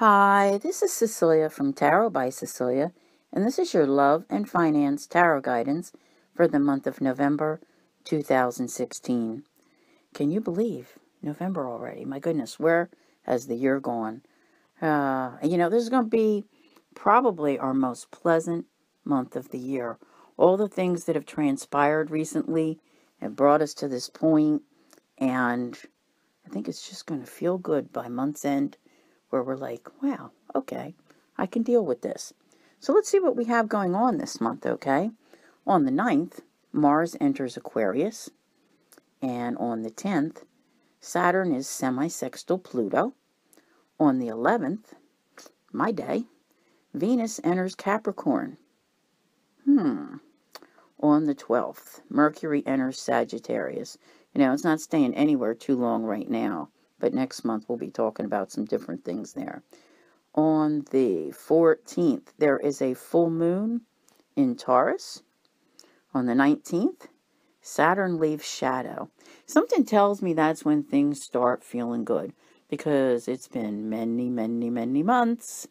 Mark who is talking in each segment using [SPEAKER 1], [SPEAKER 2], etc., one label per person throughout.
[SPEAKER 1] Hi, this is Cecilia from Tarot by Cecilia, and this is your love and finance tarot guidance for the month of November 2016. Can you believe November already? My goodness, where has the year gone? This is going to be probably our most pleasant month of the year. All the things that have transpired recently have brought us to this point, and I think it's just going to feel good by month's end where we're like, wow, okay, I can deal with this. So let's see what we have going on this month, okay? On the 9th, Mars enters Aquarius, and on the 10th, Saturn is semi-sextile Pluto. On the 11th, my day, Venus enters Capricorn. On the 12th, Mercury enters Sagittarius. It's not staying anywhere too long right now, but next month we'll be talking about some different things there. On the 14th, there is a full moon in Taurus. On the 19th, Saturn leaves shadow. Something tells me that's when things start feeling good, because it's been many, many, many months,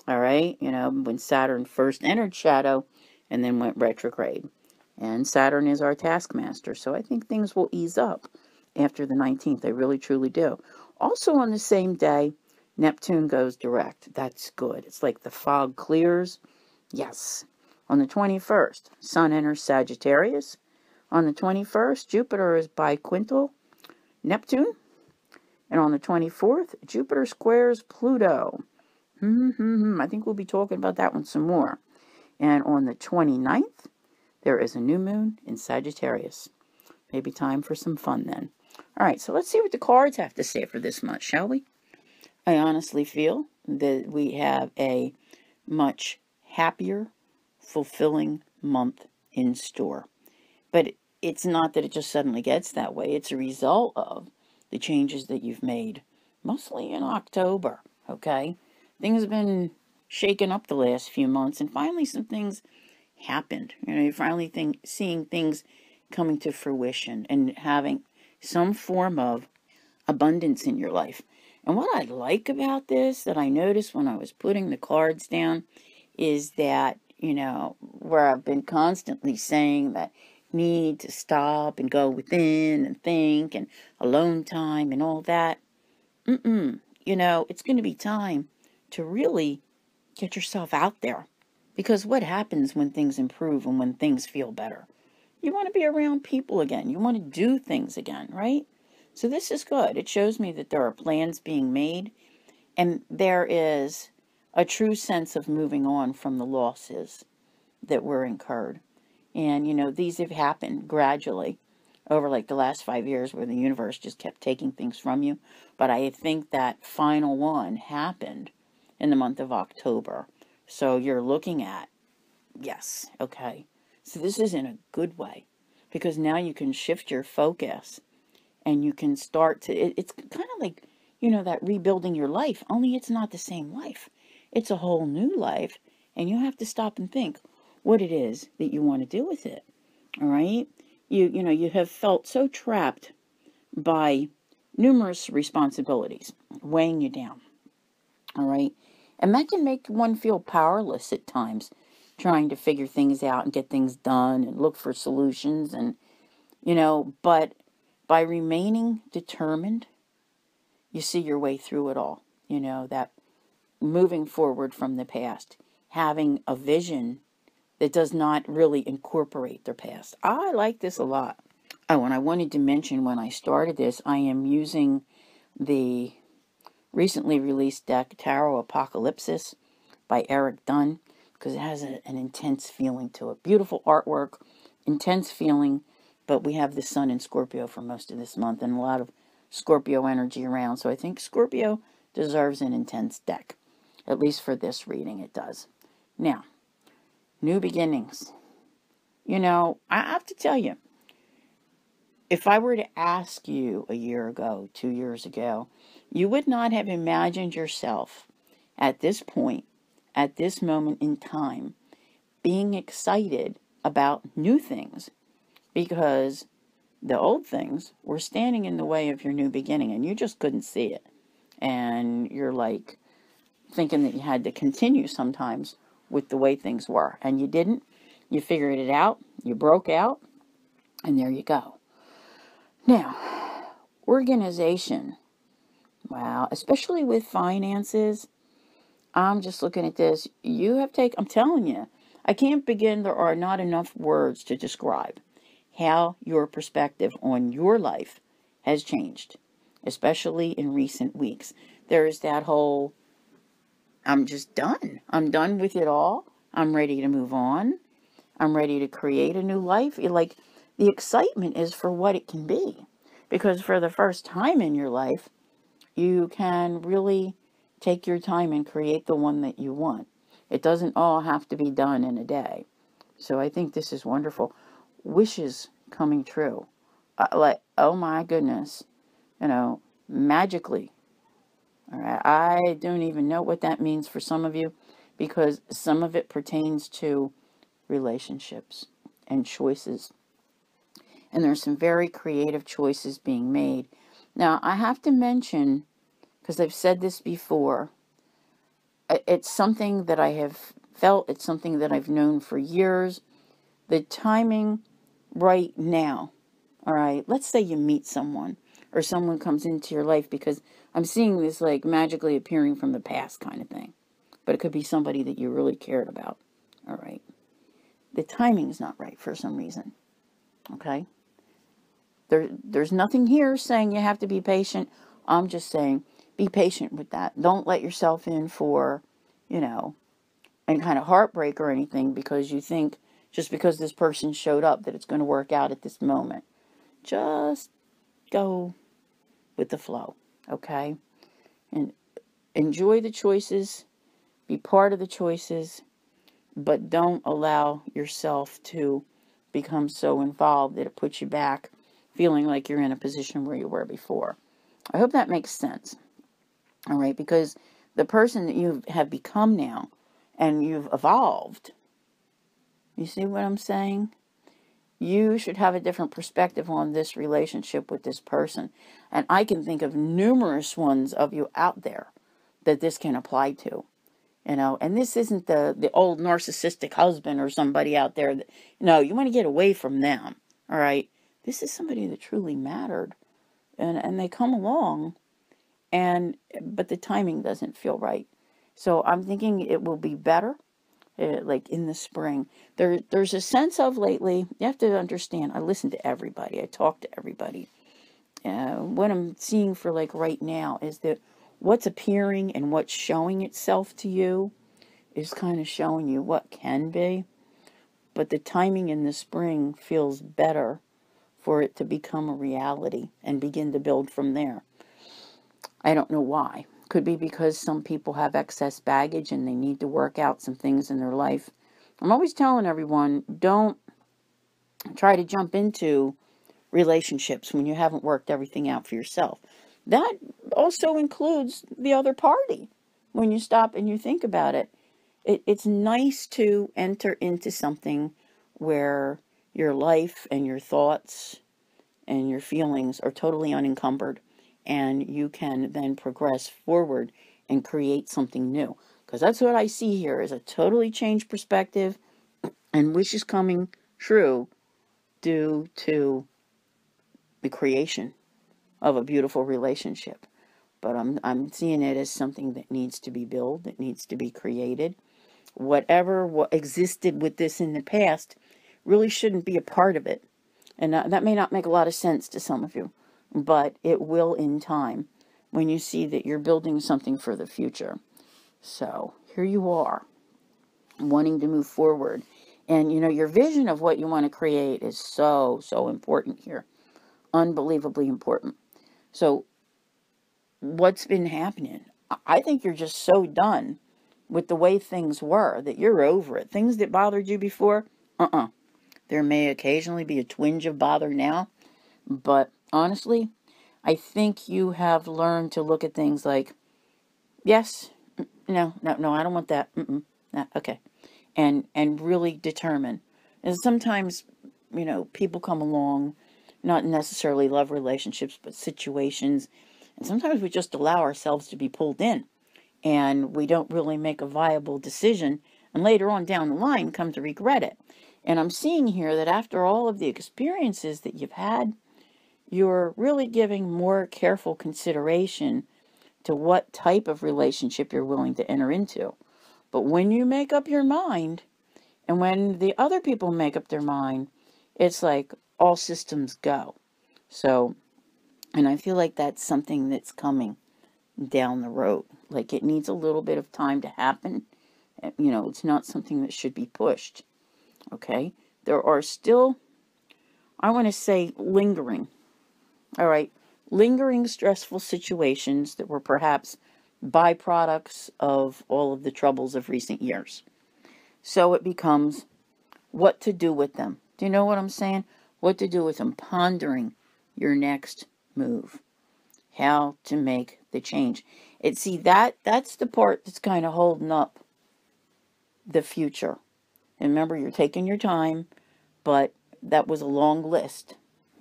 [SPEAKER 1] all right? When Saturn first entered shadow and then went retrograde. And Saturn is our taskmaster, so I think things will ease up after the 19th. They really, truly do. Also on the same day, Neptune goes direct. That's good. It's like the fog clears. Yes. On the 21st, Sun enters Sagittarius. On the 21st, Jupiter is biquintal Neptune. And on the 24th, Jupiter squares Pluto. I think we'll be talking about that one some more. And on the 29th, there is a new moon in Sagittarius. Maybe time for some fun then. All right, so let's see what the cards have to say for this month, shall we? I honestly feel that we have a much happier, fulfilling month in store. But it's not that it just suddenly gets that way. It's a result of the changes that you've made, mostly in October, okay? Things have been shaken up the last few months, and finally some things happened. You're finally seeing things coming to fruition and having some form of abundance in your life. And what I like about this, that I noticed when I was putting the cards down, is that, where I've been constantly saying that need to stop and go within and think and alone time and all that. It's going to be time to really get yourself out there. Because what happens when things improve and when things feel better? You want to be around people again. You want to do things again, right? So this is good. It shows me that there are plans being made, and there is a true sense of moving on from the losses that were incurred. And, these have happened gradually over like the last 5 years, where the universe just kept taking things from you. But I think that final one happened in the month of October. So you're looking at, yes, okay. So this is in a good way, because now you can shift your focus and you can start to, it's kind of like, that rebuilding your life, only it's not the same life. It's a whole new life, and you have to stop and think what it is that you want to do with it, all right? You have felt so trapped by numerous responsibilities weighing you down, all right? And that can make one feel powerless at times, trying to figure things out and get things done and look for solutions. And, but by remaining determined, you see your way through it all. That moving forward from the past, having a vision that does not really incorporate their past. I like this a lot. Oh, and I wanted to mention, when I started this, I am using the recently released deck Tarot Apocalypsis by Eric Dunn, because it has an intense feeling to it. Beautiful artwork, intense feeling, but we have the sun in Scorpio for most of this month and a lot of Scorpio energy around. So I think Scorpio deserves an intense deck. At least for this reading, it does. Now, new beginnings. I have to tell you, if I were to ask you a year ago, 2 years ago, you would not have imagined yourself at this point, at this moment in time, being excited about new things, because the old things were standing in the way of your new beginning, and you just couldn't see it. And you're like, thinking that you had to continue sometimes with the way things were. And you didn't. You figured it out. You broke out. And there you go. Now, organization. Wow. Especially with finances. I'm just looking at this. I'm telling you, I can't begin. There are not enough words to describe how your perspective on your life has changed, especially in recent weeks. There's that whole, I'm just done. I'm done with it all. I'm ready to move on. I'm ready to create a new life. Like, the excitement is for what it can be. Because for the first time in your life, you can really take your time and create the one that you want. It doesn't all have to be done in a day. So I think this is wonderful. Wishes coming true. Like, oh my goodness. Magically. All right. I don't even know what that means for some of you, because some of it pertains to relationships and choices. And there's some very creative choices being made. Now, I have to mention, because I've said this before, it's something that I have felt, it's something that I've known for years. The timing right now, all right, let's say you meet someone or someone comes into your life, because I'm seeing this like magically appearing from the past kind of thing. But it could be somebody that you really cared about, all right? The timing's not right for some reason, okay? There's nothing here saying you have to be patient. I'm just saying be patient with that. Don't let yourself in for, any kind of heartbreak or anything because you think just because this person showed up that it's going to work out at this moment. Just go with the flow, okay? And enjoy the choices, be part of the choices, but don't allow yourself to become so involved that it puts you back feeling like you're in a position where you were before. I hope that makes sense. All right, because the person that you have become now and you've evolved, you see what I'm saying? You should have a different perspective on this relationship with this person. And I can think of numerous ones of you out there that this can apply to. And this isn't the old narcissistic husband or somebody out there that, you want to get away from them. All right. This is somebody that truly mattered, and they come along, but the timing doesn't feel right. So I'm thinking it will be better, like in the spring. There's a sense of lately, you have to understand, I listen to everybody. I talk to everybody. What I'm seeing for like right now is that what's appearing and what's showing itself to you is kind of showing you what can be. But the timing in the spring feels better for it to become a reality and begin to build from there. I don't know why. Could be because some people have excess baggage and they need to work out some things in their life. I'm always telling everyone, don't try to jump into relationships when you haven't worked everything out for yourself. That also includes the other party. When you stop and you think about it, it's nice to enter into something where your life and your thoughts and your feelings are totally unencumbered, and you can then progress forward and create something new. Because that's what I see here is a totally changed perspective and wishes coming true due to the creation of a beautiful relationship. But I'm seeing it as something that needs to be built, that needs to be created. What existed with this in the past really shouldn't be a part of it. And that may not make a lot of sense to some of you, but it will in time when you see that you're building something for the future. So here you are, wanting to move forward. And, your vision of what you want to create is so, so important here. Unbelievably important. So what's been happening? I think you're just so done with the way things were that you're over it. Things that bothered you before, There may occasionally be a twinge of bother now, but honestly, I think you have learned to look at things like, yes, no, I don't want that. No, okay. And really determine. And sometimes, people come along, not necessarily love relationships, but situations. And sometimes we just allow ourselves to be pulled in. and we don't really make a viable decision, and later on down the line come to regret it. And I'm seeing here that after all of the experiences that you've had, you're really giving more careful consideration to what type of relationship you're willing to enter into. But when you make up your mind, and when the other people make up their mind, it's like all systems go. So, and I feel like that's something that's coming down the road. Like it needs a little bit of time to happen. It's not something that should be pushed. Okay? There are still, I want to say, lingering. All right? Lingering stressful situations that were perhaps byproducts of all of the troubles of recent years. So it becomes what to do with them. Do you know what I'm saying? What to do with them. Pondering your next move. How to make the change. That's the part that's kind of holding up the future. And remember, you're taking your time, but that was a long list.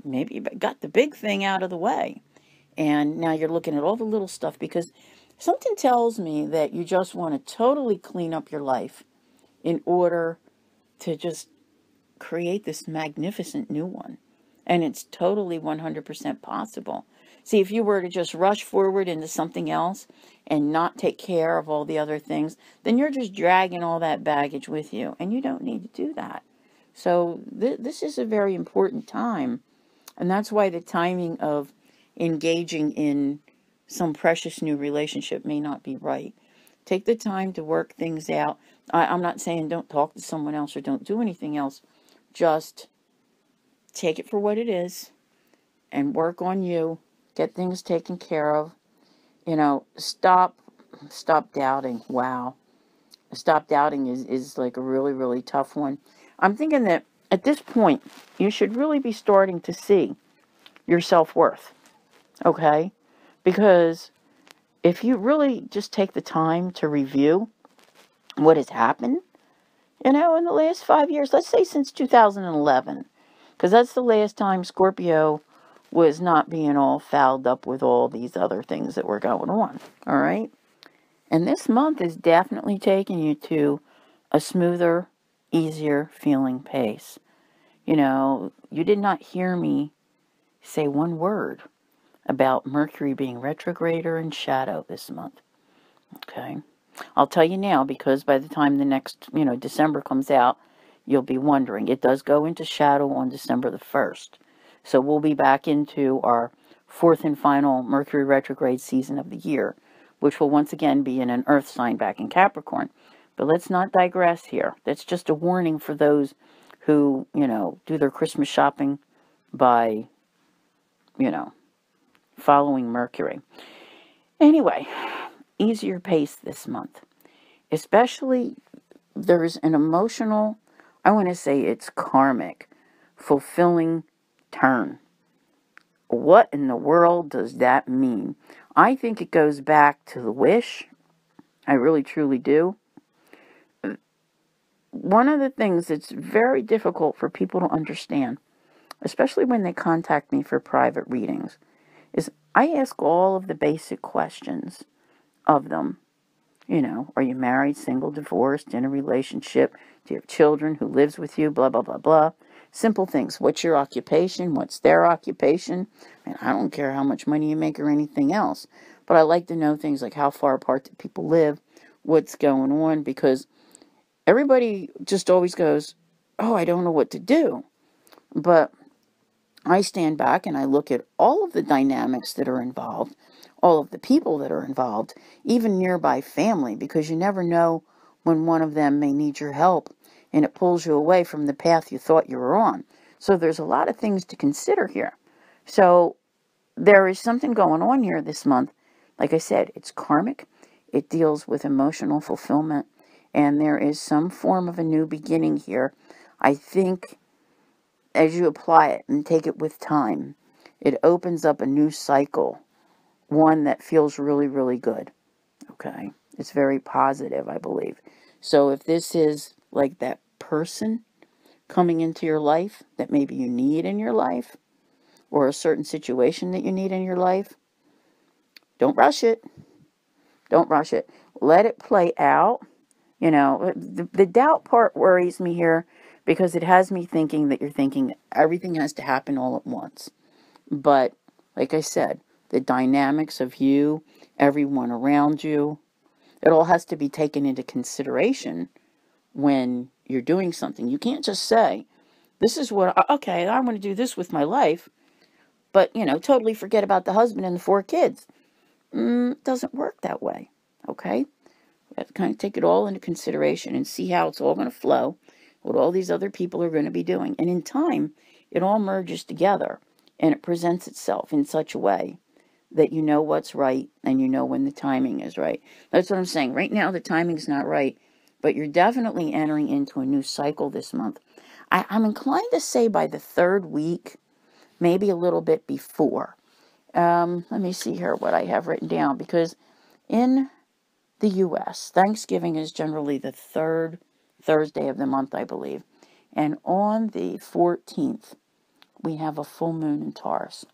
[SPEAKER 1] Maybe you got the big thing out of the way. And now you're looking at all the little stuff, because something tells me that you just want to totally clean up your life in order to just create this magnificent new one. And it's totally 100% possible. See, if you were to just rush forward into something else and not take care of all the other things, then you're just dragging all that baggage with you. And you don't need to do that. So this is a very important time. And that's why the timing of engaging in some precious new relationship may not be right. Take the time to work things out. I'm not saying don't talk to someone else or don't do anything else. Just take it for what it is and work on you. Get things taken care of. Stop doubting. Wow. Stop doubting is like a really, really tough one. I'm thinking that at this point, you should really be starting to see your self-worth. Okay? Because if you really just take the time to review what has happened, in the last 5 years, let's say since 2011, because that's the last time Scorpio was not being all fouled up with all these other things that were going on. All right? And this month is definitely taking you to a smoother, easier feeling pace. You did not hear me say one word about Mercury being retrograde or in shadow this month. Okay? I'll tell you now, because by the time the next, December comes out, you'll be wondering. It does go into shadow on December the 1st. So we'll be back into our fourth and final Mercury retrograde season of the year, which will once again be in an earth sign back in Capricorn. But let's not digress here. That's just a warning for those who, do their Christmas shopping by, following Mercury. Anyway, easier pace this month. Especially, there's an emotional, I want to say it's karmic, fulfilling turn. What in the world does that mean? I think it goes back to the wish. I really, truly do. One of the things that's very difficult for people to understand, especially when they contact me for private readings, is I ask all of the basic questions of them. Are you married, single, divorced, in a relationship? Do you have children? Who lives with you? Blah, blah, blah, blah. Simple things. What's your occupation? What's their occupation? And I don't care how much money you make or anything else. But I like to know things like how far apart do people live, what's going on, because everybody just always goes, oh, I don't know what to do. But I stand back and I look at all of the dynamics that are involved, all of the people that are involved, even nearby family, because you never know when one of them may need your help and it pulls you away from the path you thought you were on. So there's a lot of things to consider here. So there is something going on here this month. Like I said, it's karmic. It deals with emotional fulfillment. And there is some form of a new beginning here. I think as you apply it and take it with time, it opens up a new cycle. One that feels really, really good. Okay? It's very positive, I believe. So if this is like that person coming into your life that maybe you need in your life, or a certain situation that you need in your life, don't rush it. Don't rush it. Let it play out. The doubt part worries me here because it has me thinking that you're thinking everything has to happen all at once. But, like I said, the dynamics of you, everyone around you, it all has to be taken into consideration when you're doing something. You can't just say, this is okay, I want to do this with my life, but, totally forget about the husband and the 4 kids. It doesn't work that way, okay? You have to kind of take it all into consideration and see how it's all going to flow, what all these other people are going to be doing. And in time, it all merges together and it presents itself in such a way that you know what's right and you know when the timing is right. That's what I'm saying. Right now, the timing's not right, but you're definitely entering into a new cycle this month. I'm inclined to say by the 3rd week, maybe a little bit before. Let me see here what I have written down, because in the U.S., Thanksgiving is generally the 3rd Thursday of the month, I believe. And on the 14th, we have a full moon in Taurus.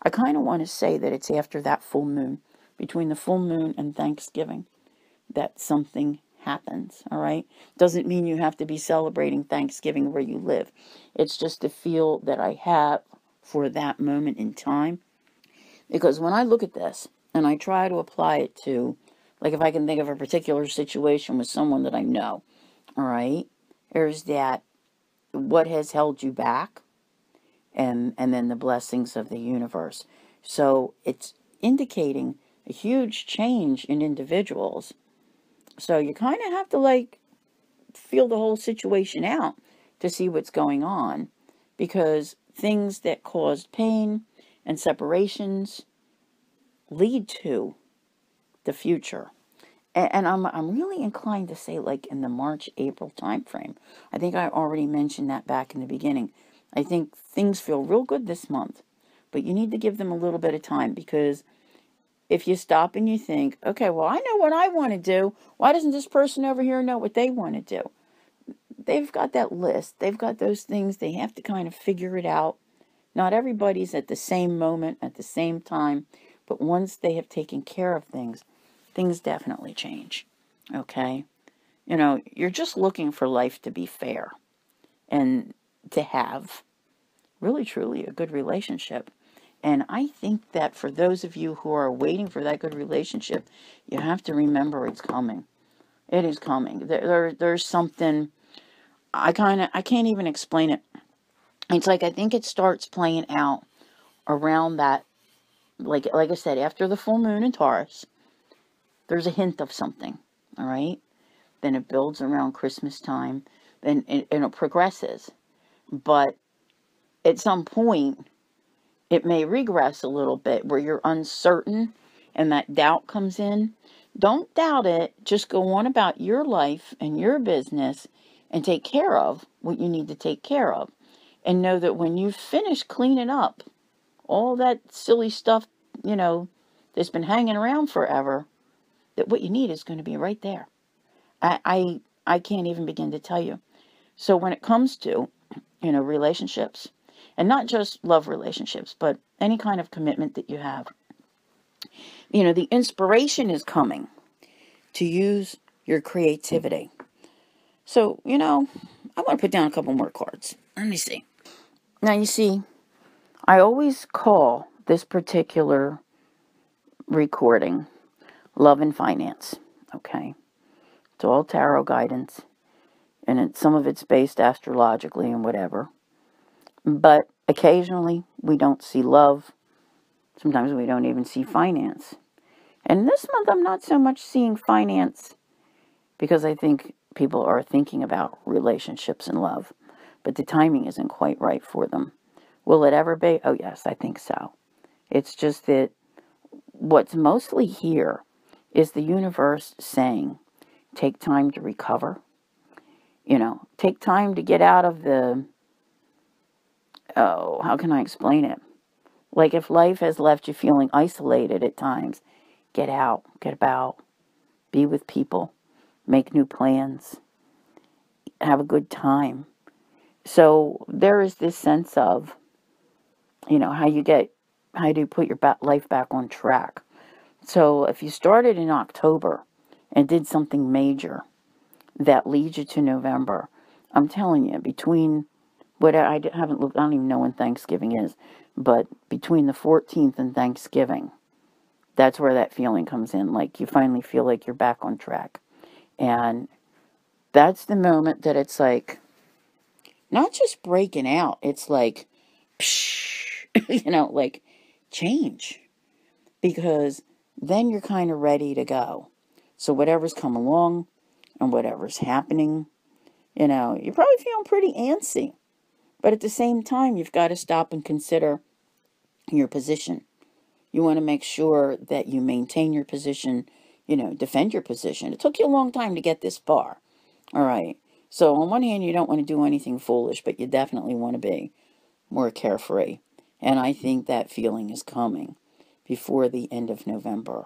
[SPEAKER 1] I kind of want to say that it's after that full moon, between the full moon and Thanksgiving, that something happens, all right? Doesn't mean you have to be celebrating Thanksgiving where you live. It's just the feel that I have for that moment in time. Because when I look at this and I try to apply it to, like if I can think of a particular situation with someone that I know, all right, there's that, what has held you back, and then the blessings of the universe. So it's indicating a huge change in individuals. So you kind of have to feel the whole situation out to see what's going on, because things that caused pain and separations lead to the future. And I'm really inclined to say in the March-April time frame. I think I already mentioned that back in the beginning. I think things feel real good this month, but you need to give them a little bit of time, because if you stop and you think, okay, well, I know what I want to do. Why doesn't this person over here know what they want to do? They've got that list. They've got those things. They have to kind of figure it out. Not everybody's at the same moment, at the same time, but once they have taken care of things, things definitely change, okay? You're just looking for life to be fair and to have really, truly a good relationship. And I think that for those of you who are waiting for that good relationship, you have to remember it's coming. It is coming. There's something, I can't even explain it. It's I think it starts playing out around that, like I said, after the full moon in Taurus, there's a hint of something, all right? Then it builds around Christmas time, and it progresses. But at some point, it may regress a little bit where you're uncertain and that doubt comes in. Don't doubt it. Just go on about your life and your business and take care of what you need to take care of. And know that when you finish cleaning up all that silly stuff, that's been hanging around forever, that what you need is going to be right there. I can't even begin to tell you. So when it comes to, relationships, and not just love relationships, but any kind of commitment that you have, the inspiration is coming to use your creativity. So, I want to put down a couple more cards. Let me see. Now, you see, I always call this particular recording Love and Finance, okay? It's all tarot guidance, and some of it's based astrologically and whatever. But occasionally, we don't see love. Sometimes we don't even see finance. And this month, I'm not so much seeing finance, because I think people are thinking about relationships and love. But the timing isn't quite right for them. Will it ever be? Oh, yes, I think so. It's just that what's mostly here is the universe saying, take time to recover. Take time to get out of how can I explain it? Like if life has left you feeling isolated at times, get out, get about, be with people, make new plans, have a good time. So there is this sense of, how do you put your life back on track? So if you started in October and did something major that leads you to November, I'm telling you, between what I haven't looked, I don't even know when Thanksgiving is, but between the 14th and Thanksgiving, that's where that feeling comes in. Like you finally feel like you're back on track. And that's the moment that it's like, not just breaking out, it's like, psh, like change. Because then you're kind of ready to go. So whatever's come along and whatever's happening, you're probably feeling pretty antsy. But at the same time, you've got to stop and consider your position. You want to make sure that you maintain your position, defend your position. It took you a long time to get this far. All right. So on one hand, you don't want to do anything foolish, but you definitely want to be more carefree. And I think that feeling is coming before the end of November.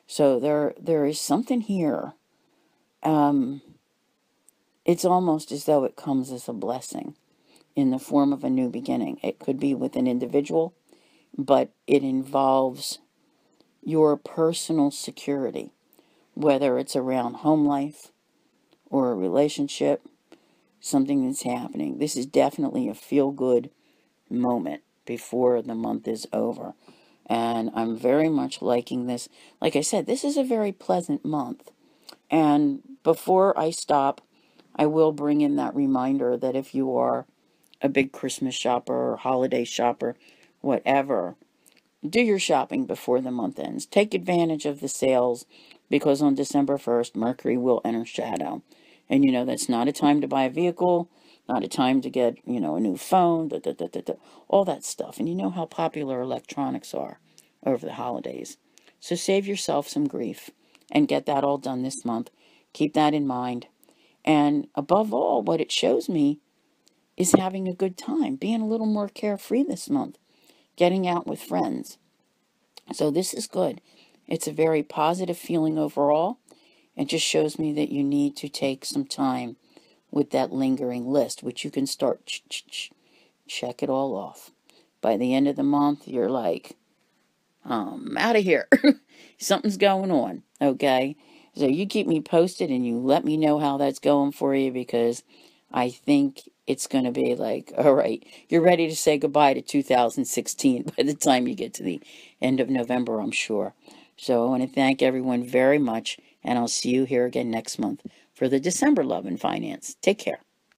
[SPEAKER 1] So there is something here. It's almost as though it comes as a blessing in the form of a new beginning. It could be with an individual, but it involves your personal security, whether it's around home life or a relationship, something that's happening. This is definitely a feel-good moment before the month is over. And I'm very much liking this. Like I said, this is a very pleasant month. And before I stop, I will bring in that reminder that if you are a big Christmas shopper or holiday shopper, whatever, do your shopping before the month ends. Take advantage of the sales because on December 1st, Mercury will enter shadow. And that's not a time to buy a vehicle, not a time to get, a new phone, all that stuff. And you know how popular electronics are over the holidays. So save yourself some grief and get that all done this month. Keep that in mind. And above all, what it shows me is having a good time, being a little more carefree this month, getting out with friends. So this is good. It's a very positive feeling overall. It just shows me that you need to take some time with that lingering list, which you can start check it all off. By the end of the month, you're like, I'm out of here. Something's going on, okay? So you keep me posted and you let me know how that's going for you because I think it's going to be like, all right, you're ready to say goodbye to 2016 by the time you get to the end of November, I'm sure. So I want to thank everyone very much, and I'll see you here again next month for the December Love and Finance. Take care.